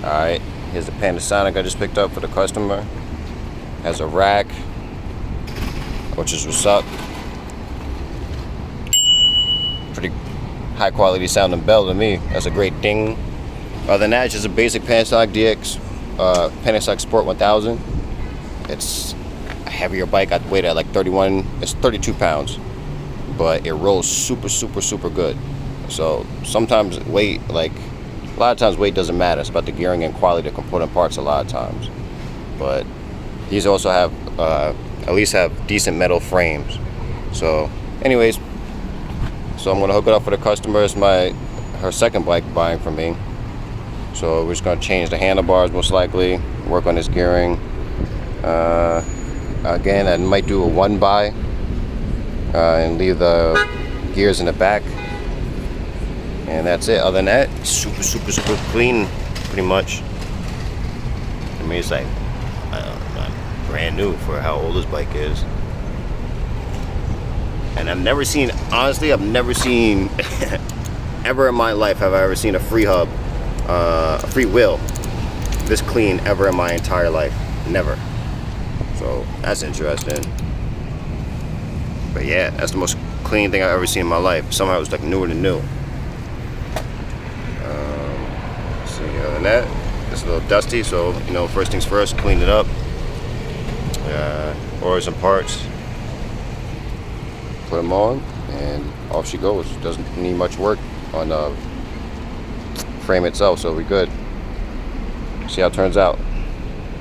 Alright, here's the Panasonic I just picked up for the customer. Has a rack, which is what's up. Pretty high quality sounding bell to me. That's a great ding. Other than that, it's just a basic Panasonic DX, Panasonic Sport 1000. It's a heavier bike. I weighed at like 32 pounds. But it rolls super good. So sometimes weight, like a lot of times weight doesn't matter. It's about the gearing and quality of component parts a lot of times. But these also have at least have decent metal frames. So anyways, so I'm gonna hook it up for the customer. It's her second bike buying from me. So we're just gonna change the handlebars most likely, work on this gearing. Again, I might do a one buy and leave the gears in the back. And that's it. Other than that, super clean, pretty much. I mean, it's like brand new for how old this bike is. And I've never seen, honestly, ever in my life have I ever seen a free hub, a free wheel this clean ever in my entire life. Never. So that's interesting. But yeah, that's the most clean thing I've ever seen in my life. Somehow it was like newer than new. So other than that, it's a little dusty, so you know, first things first, clean it up. Order some parts, put them on, and off she goes. Doesn't need much work on the frame itself, so we're good. See how it turns out.